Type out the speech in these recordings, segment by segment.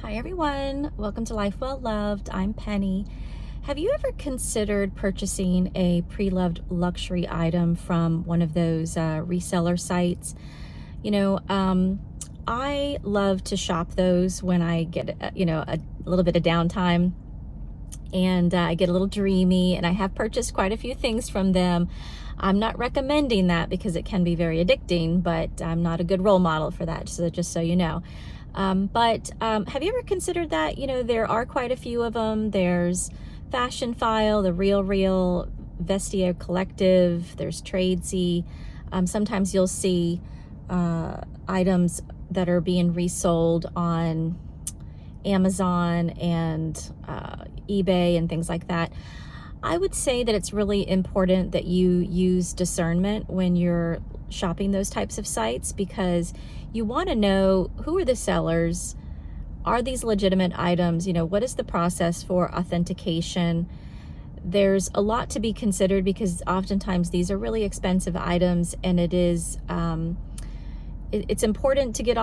Hi everyone, welcome to Life Well Loved. I'm Penny. Have you ever considered purchasing a pre-loved luxury item from one of those reseller sites? I love to shop those when I get, a little bit of downtime and I get a little dreamy, and I have purchased quite a few things from them. I'm not recommending that because it can be very addicting, but I'm not a good role model for that, so just so you know. Have you ever considered that, there are quite a few of them. There's Fashionphile, the Real, Vestiaire Collective, there's Tradesy. Sometimes you'll see items that are being resold on Amazon and eBay and things like that. I would say that it's really important that you use discernment when you're shopping those types of sites, because you want to know who are the sellers. Are these legitimate items? What is the process for authentication? There's a lot to be considered because oftentimes these are really expensive items, and it's important to get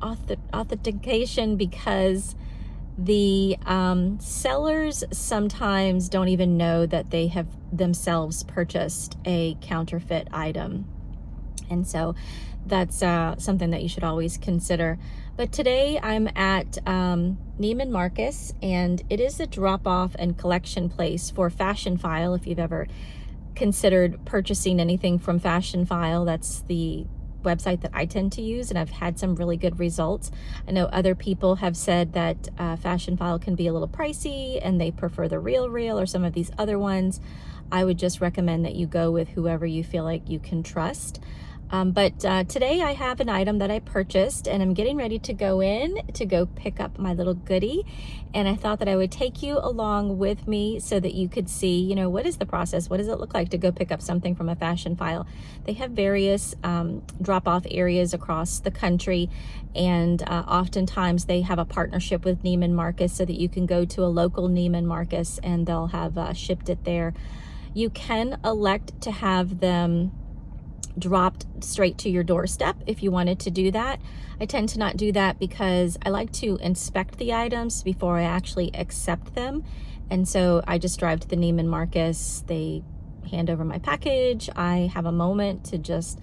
authentication because the sellers sometimes don't even know that they have themselves purchased a counterfeit item. And so that's something that you should always consider. But today I'm at Neiman Marcus, and it is a drop-off and collection place for Fashionphile. If you've ever considered purchasing anything from Fashionphile, that's the website that I tend to use, and I've had some really good results. I know other people have said that Fashionphile can be a little pricey and they prefer the Real or some of these other ones. I would just recommend that you go with whoever you feel like you can trust. Today I have an item that I purchased, and I'm getting ready to go in to go pick up my little goodie. And I thought that I would take you along with me so that you could see, what is the process? What does it look like to go pick up something from a Fashionphile? They have various drop-off areas across the country, and oftentimes they have a partnership with Neiman Marcus so that you can go to a local Neiman Marcus and they'll have shipped it there. You can elect to have them dropped straight to your doorstep if you wanted to do that. I tend to not do that because I like to inspect the items before I actually accept them. And so I just drive to the Neiman Marcus, they hand over my package, I have a moment to just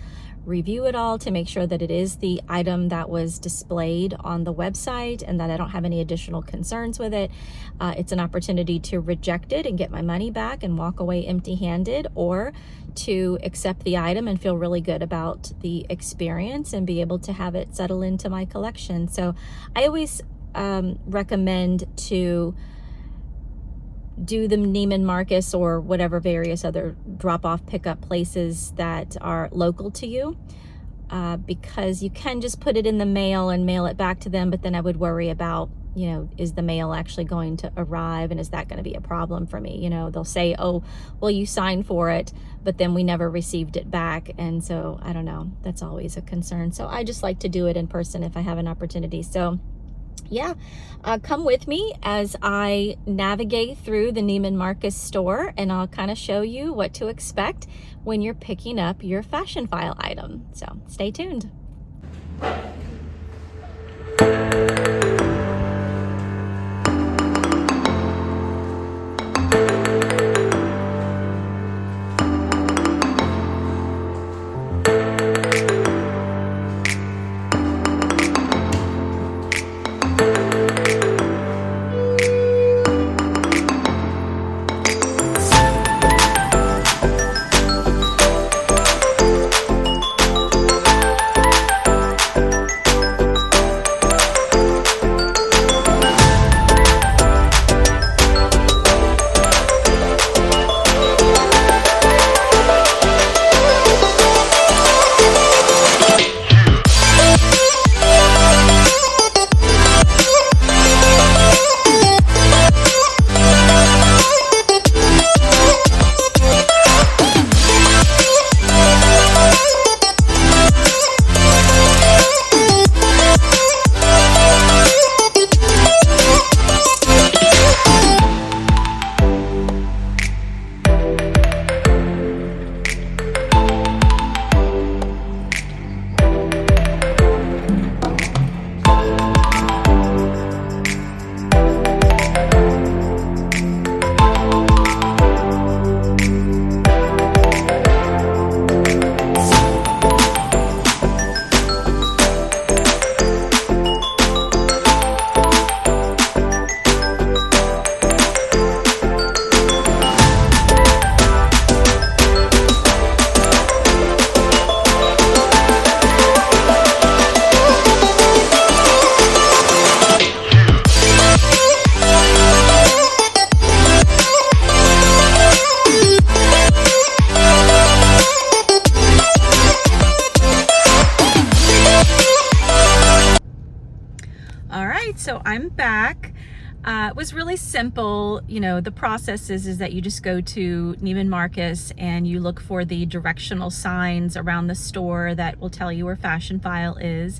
review it all to make sure that it is the item that was displayed on the website and that I don't have any additional concerns with it. It's an opportunity to reject it and get my money back and walk away empty-handed, or to accept the item and feel really good about the experience and be able to have it settle into my collection. So I always recommend to do the Neiman Marcus or whatever various other drop-off pickup places that are local to you, because you can just put it in the mail and mail it back to them, but then I would worry about, is the mail actually going to arrive, and is that going to be a problem for me? They'll say, oh, well, you signed for it, but then we never received it back. And so I don't know, that's always a concern. So I just like to do it in person if I have an opportunity. So yeah, come with me as I navigate through the Neiman Marcus store, and I'll kind of show you what to expect when you're picking up your Fashionphile item. So stay tuned. All right, so I'm back. It was really simple. You know, the process is that you just go to Neiman Marcus and you look for the directional signs around the store that will tell you where Fashionphile is.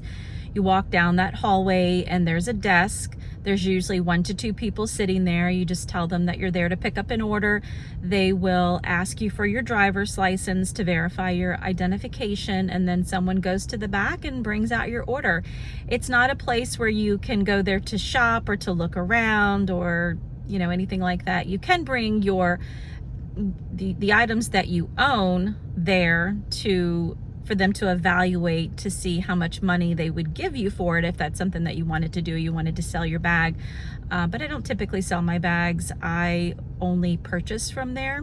You walk down that hallway and there's a desk. There's usually 1 to 2 people sitting there. You just tell them that you're there to pick up an order. They will ask you for your driver's license to verify your identification, and then someone goes to the back and brings out your order. It's not a place where you can go there to shop or to look around or, you know, anything like that. You can bring your the items that you own there for them to evaluate to see how much money they would give you for it if that's something that you wanted to do. You wanted to sell your bag, but I don't typically sell my bags. I only purchase from there,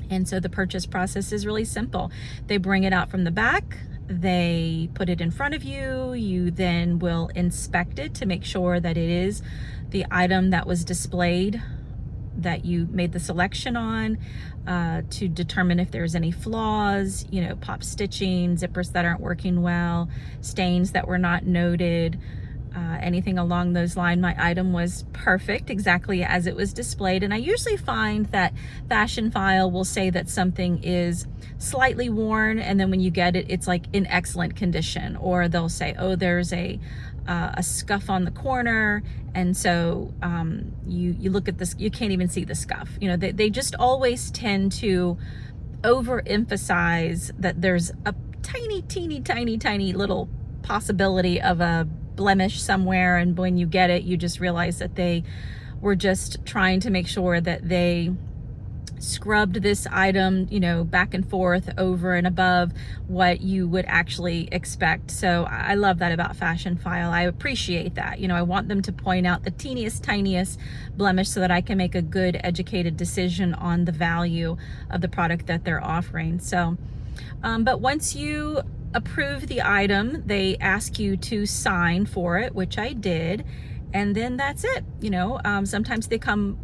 and so the purchase process is really simple. They bring it out from the back, they put it in front of you, you then will inspect it to make sure that it is the item that was displayed that you made the selection on, to determine if there's any flaws, you know, pop stitching, zippers that aren't working well, stains that were not noted, anything along those lines. My item was perfect, exactly as it was displayed. And I usually find that Fashionphile will say that something is slightly worn, and then when you get it, it's like in excellent condition. Or they'll say, oh, there's a scuff on the corner, and so you look at this, you can't even see the scuff. You know, they just always tend to overemphasize that there's a tiny little possibility of a blemish somewhere, and when you get it, you just realize that they were just trying to make sure that they scrubbed this item, you know, back and forth over and above what you would actually expect. So I love that about Fashionphile. I appreciate that. You know, I want them to point out the tiniest blemish so that I can make a good educated decision on the value of the product that they're offering. So, but once you approve the item, they ask you to sign for it, which I did, and then that's it. You know, sometimes they come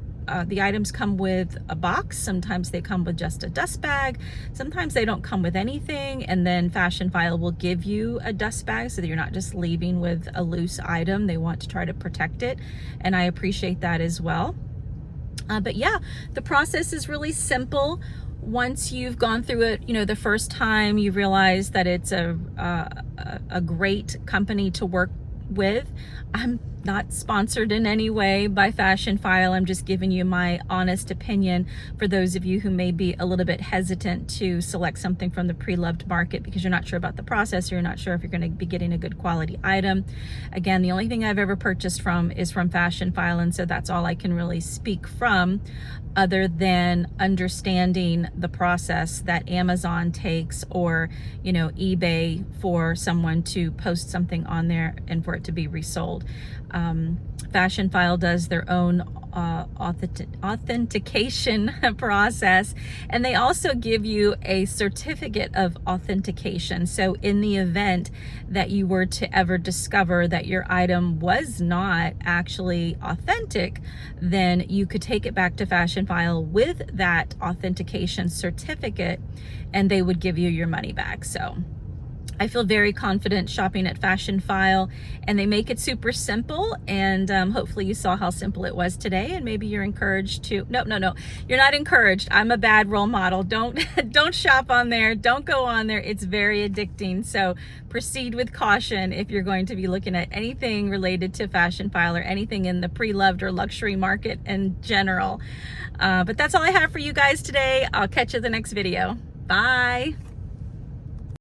the items come with a box, sometimes they come with just a dust bag, sometimes they don't come with anything, and then Fashionphile will give you a dust bag so that you're not just leaving with a loose item. They want to try to protect it, and I appreciate that as well. But yeah, the process is really simple. Once you've gone through it, you know, the first time, you realize that it's a great company to work with. I'm not sponsored in any way by Fashionphile. I'm just giving you my honest opinion for those of you who may be a little bit hesitant to select something from the pre-loved market because you're not sure about the process, or you're not sure if you're going to be getting a good quality item. Again, the only thing I've ever purchased from is from Fashionphile, and so that's all I can really speak from, other than understanding the process that Amazon takes, or, you know, eBay, for someone to post something on there and for it to be resold. Fashionphile does their own authentication process, and they also give you a certificate of authentication. So in the event that you were to ever discover that your item was not actually authentic, then you could take it back to Fashionphile with that authentication certificate, and they would give you your money back. So I feel very confident shopping at Fashionphile, and they make it super simple, and hopefully you saw how simple it was today, and maybe you're encouraged to, no, you're not encouraged. I'm a bad role model. Don't shop on there. Don't go on there. It's very addicting. So proceed with caution if you're going to be looking at anything related to Fashionphile or anything in the pre-loved or luxury market in general. But that's all I have for you guys today. I'll catch you in the next video. Bye.